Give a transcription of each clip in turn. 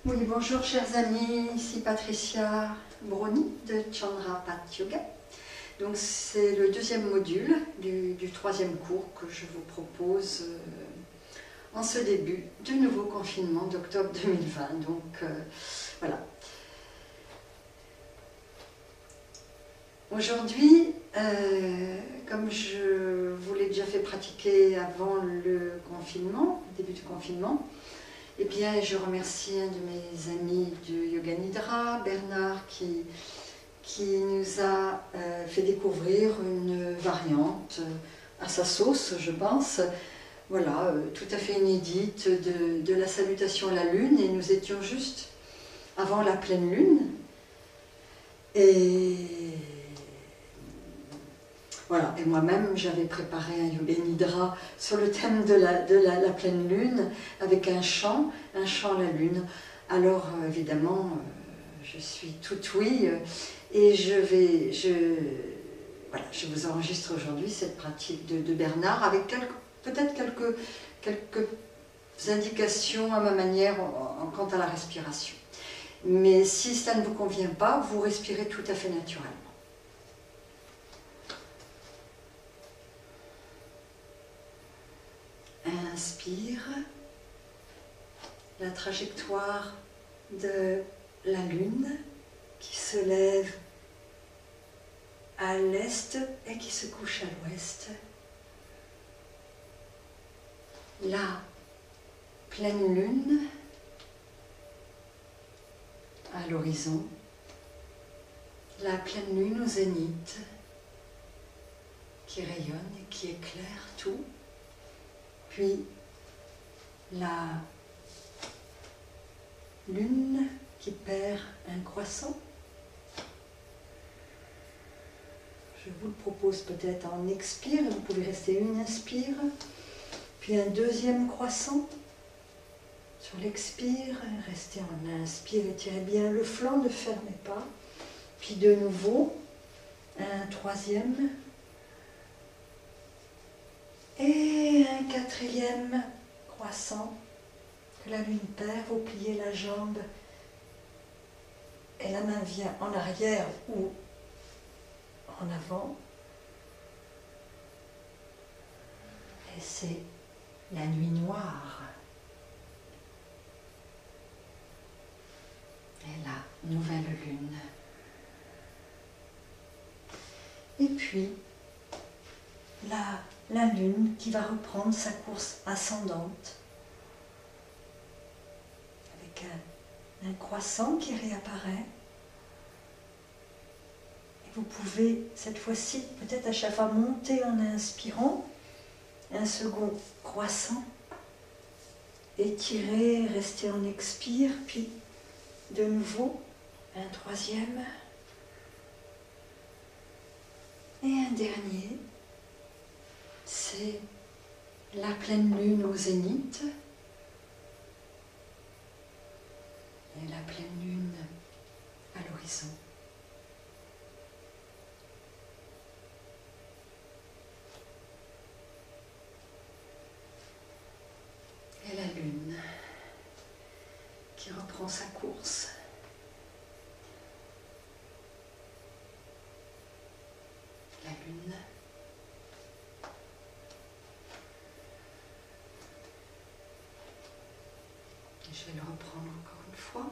Oui, bonjour chers amis, ici Patricia Bruni de Chandrapat Yoga. Donc c'est le deuxième module du troisième cours que je vous propose en ce début du nouveau confinement d'octobre 2020. Donc voilà. Aujourd'hui, comme je vous l'ai déjà fait pratiquer avant le confinement, le début du confinement, eh bien, je remercie un de mes amis de Yoga Nidra, Bernard, qui nous a fait découvrir une variante à sa sauce, je pense, voilà, tout à fait inédite de la salutation à la lune, et nous étions juste avant la pleine lune. Et voilà, et moi-même j'avais préparé un Yoga Nidra sur le thème de la pleine lune avec un chant à la lune. Alors évidemment, je suis toute oui et voilà, je vous enregistre aujourd'hui cette pratique de Bernard avec peut-être quelques indications à ma manière quant à la respiration. Mais si cela ne vous convient pas, vous respirez tout à fait naturellement. Inspire, la trajectoire de la lune qui se lève à l'est et qui se couche à l'ouest. La pleine lune à l'horizon, la pleine lune au zénith qui rayonne et qui éclaire tout. Puis la lune qui perd un croissant. Je vous le propose peut-être en expire, vous pouvez rester une inspire, puis un deuxième croissant. Sur l'expire, restez en inspire, étirez bien le flanc, ne fermez pas. Puis de nouveau, un troisième. Et un quatrième croissant que la lune perd, vous pliez la jambe et la main vient en arrière ou en avant. Et c'est la nuit noire. Et la nouvelle lune. Et puis, la lune qui va reprendre sa course ascendante avec un croissant qui réapparaît. Et vous pouvez cette fois-ci peut-être à chaque fois monter en inspirant, un second croissant, étirer, rester en expire, puis de nouveau un troisième et un dernier. C'est la pleine lune au zénith et la pleine lune à l'horizon. Et la lune qui reprend sa course. La lune. Je vais le reprendre encore une fois.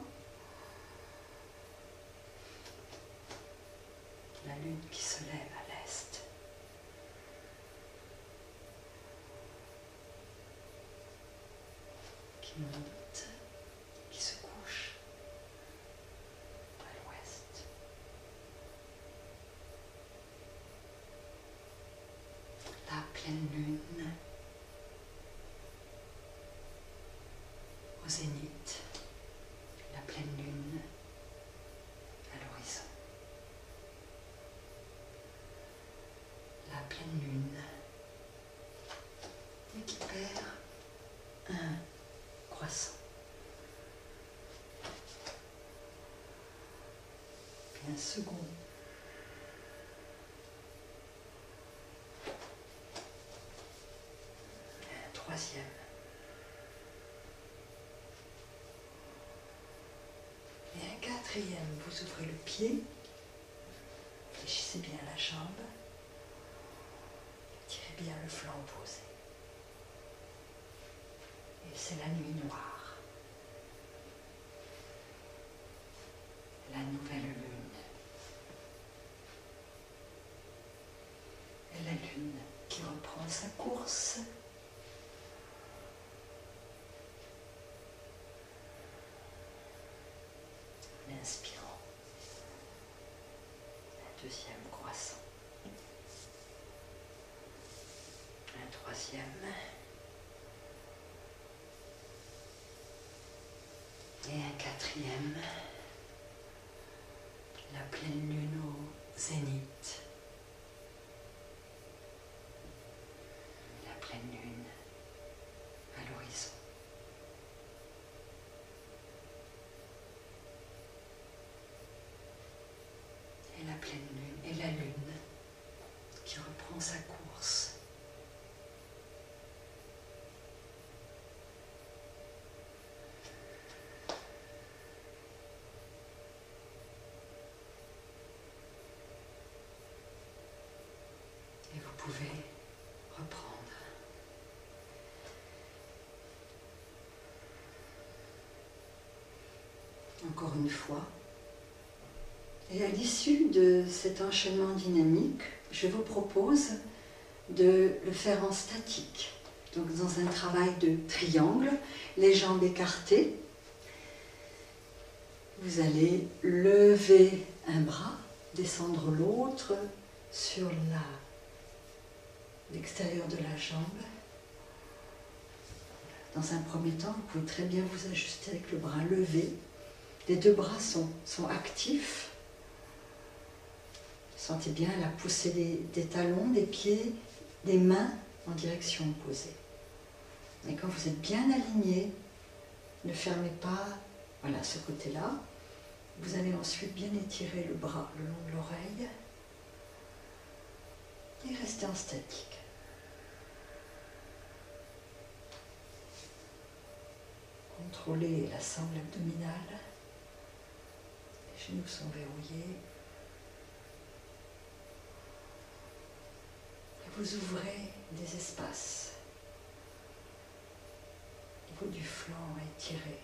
La lune qui se lève à l'est. Qui monte, qui se couche à l'ouest. La pleine lune au zénith, la pleine lune à l'horizon. La pleine lune et qui perd un croissant. Puis un second. Un troisième. quatrième, vous ouvrez le pied, fléchissez bien la jambe, tirez bien le flanc opposé. Et c'est la nuit noire, la nouvelle lune. Et la lune qui reprend sa course. En inspirant, un deuxième croissant, un troisième, et un quatrième, la pleine lune au zénith, la pleine lune à l'horizon. Et la pleine lune, et la lune qui reprend sa course. Et vous pouvez reprendre. Encore une fois. Et à l'issue de cet enchaînement dynamique, je vous propose de le faire en statique. Donc dans un travail de triangle, les jambes écartées. Vous allez lever un bras, descendre l'autre sur l'extérieur de la jambe. Dans un premier temps, vous pouvez très bien vous ajuster avec le bras levé. Les deux bras sont actifs. Sentez bien la poussée des talons, des pieds, des mains en direction opposée. Et quand vous êtes bien aligné, ne fermez pas ce côté-là. Vous allez ensuite bien étirer le bras le long de l'oreille et rester en statique. Contrôlez la sangle abdominale. Les genoux sont verrouillés. Vous ouvrez des espaces au niveau du flanc étiré.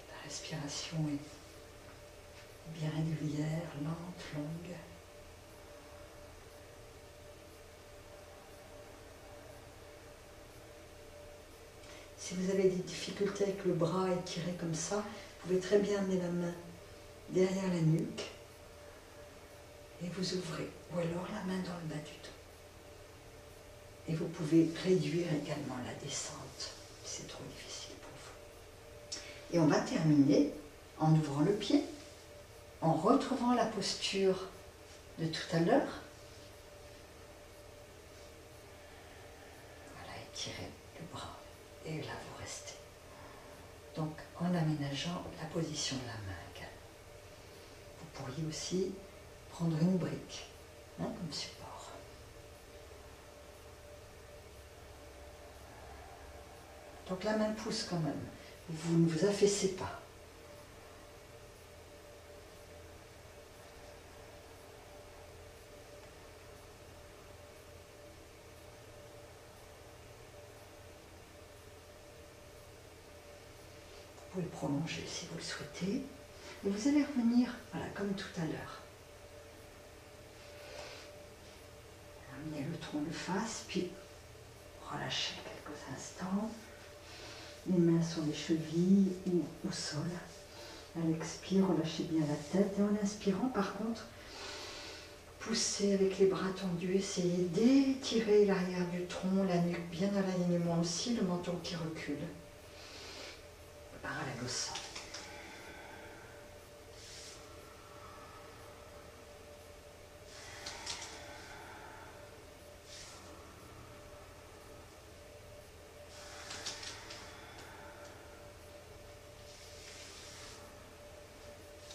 La respiration est bien régulière, lente, longue. Si vous avez des difficultés avec le bras étiré comme ça, vous pouvez très bien amener la main derrière la nuque. Et vous ouvrez, ou alors la main dans le bas du dos. Et vous pouvez réduire également la descente, si c'est trop difficile pour vous. Et on va terminer en ouvrant le pied, en retrouvant la posture de tout à l'heure. Voilà, étirez le bras, et là vous restez. Donc en aménageant la position de la main également. Vous pourriez aussi prendre une brique comme support. Donc la main pousse quand même. Vous ne vous affaissez pas. Vous pouvez le prolonger si vous le souhaitez. Et vous allez revenir comme tout à l'heure. Amenez le tronc de face, puis relâchez quelques instants. Les mains sur les chevilles ou au sol. À l'expire, relâchez bien la tête. Et en inspirant, par contre, poussez avec les bras tendus. Essayez d'étirer l'arrière du tronc, la nuque bien à l'alignement aussi, le menton qui recule. Parallèle au sol.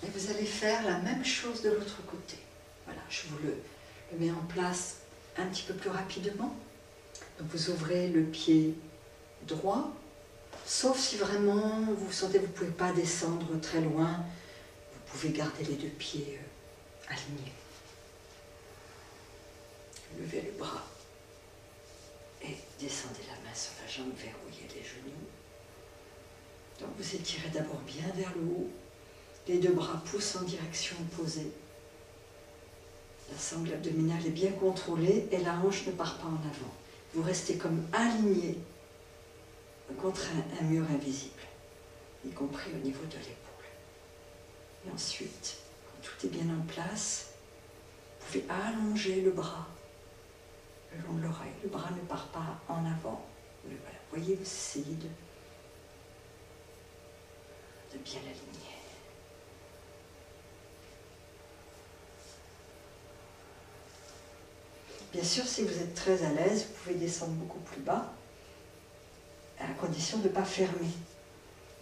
Et vous allez faire la même chose de l'autre côté. Voilà, je vous le mets en place un petit peu plus rapidement. Donc vous ouvrez le pied droit, Sauf si vraiment vous sentez que vous ne pouvez pas descendre très loin, vous pouvez garder les deux pieds alignés. Levez le bras et descendez la main sur la jambe, verrouillez les genoux. Donc vous étirez d'abord bien vers le haut, les deux bras poussent en direction opposée. La sangle abdominale est bien contrôlée et la hanche ne part pas en avant. Vous restez comme aligné contre un mur invisible, y compris au niveau de l'épaule. Et ensuite, quand tout est bien en place, vous pouvez allonger le bras le long de l'oreille. Le bras ne part pas en avant. Voilà. Vous voyez, vous essayez de bien l'aligner. Bien sûr, si vous êtes très à l'aise, vous pouvez descendre beaucoup plus bas, à condition de ne pas fermer.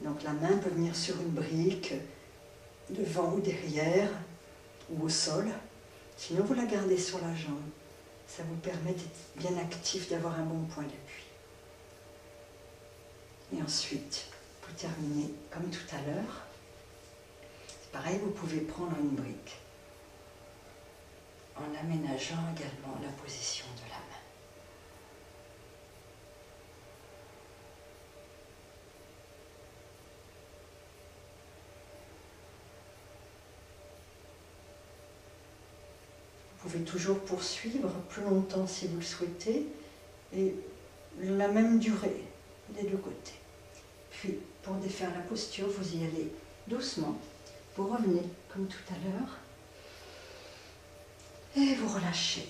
Donc la main peut venir sur une brique, devant ou derrière, ou au sol. Sinon, vous la gardez sur la jambe. Ça vous permet d'être bien actif, d'avoir un bon point d'appui. Et ensuite, pour terminer, comme tout à l'heure, c'est pareil, vous pouvez prendre une brique en aménageant également la position de la main. Vous pouvez toujours poursuivre plus longtemps si vous le souhaitez, et la même durée des deux côtés. Puis, pour défaire la posture, vous y allez doucement. Vous revenez comme tout à l'heure. Et vous relâchez.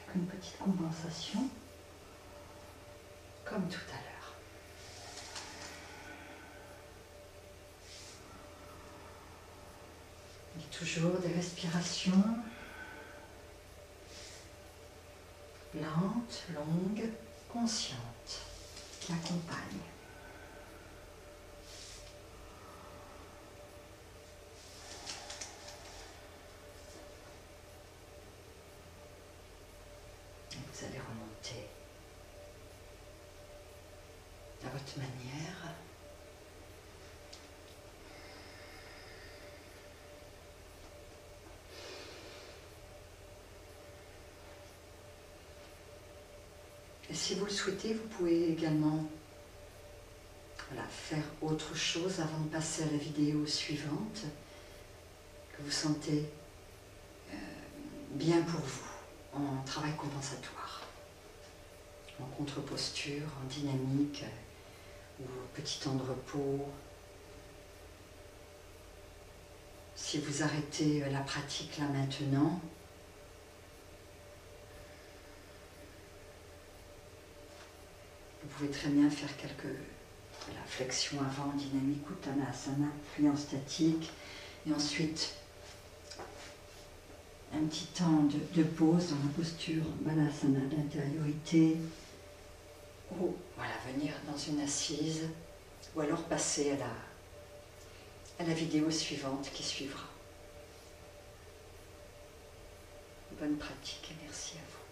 Avec une petite compensation. Comme tout à l'heure. Et toujours des respirations lentes, longues, conscientes, qui accompagnent. Vous allez remonter à votre manière. Et si vous le souhaitez, vous pouvez également faire autre chose avant de passer à la vidéo suivante, que vous sentez bien pour vous, en travail compensatoire, en contre-posture, en dynamique, ou petit temps de repos. Si vous arrêtez la pratique là maintenant, vous pouvez très bien faire quelques flexions avant, dynamique Uttanasana, puis en statique, et ensuite un petit temps de pause dans la posture Balasana d'intériorité, ou venir dans une assise, ou alors passer à la vidéo suivante qui suivra. Bonne pratique et merci à vous.